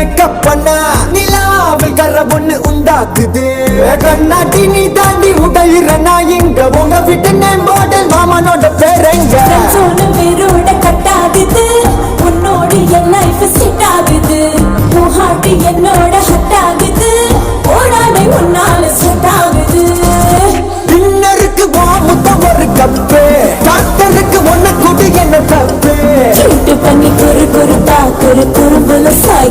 makeup பண்ண நிலாவில் கர ஒண்ணு உண்டாக்குது கண்ணாடி நீ தாண்டி உடையிறனா இங்க உங்க வீட்டு நேம் போர்டில் மாமனோட பேரங்க பேரோட கட்டாகுது உன்னோடு என் லைஃப் செட் ஆகுது முஹாட்டி என்னோட ஹட் ஆகுது ஓடாமை உன்னால செட் ஆகுது டின்னருக்கு முத்தம் ஒரு கப்பு டாக்டருக்கு ஒண்ணு கூட்டு என்ன தப்பு பண்ணி குறு குறுத்தா குறும்புல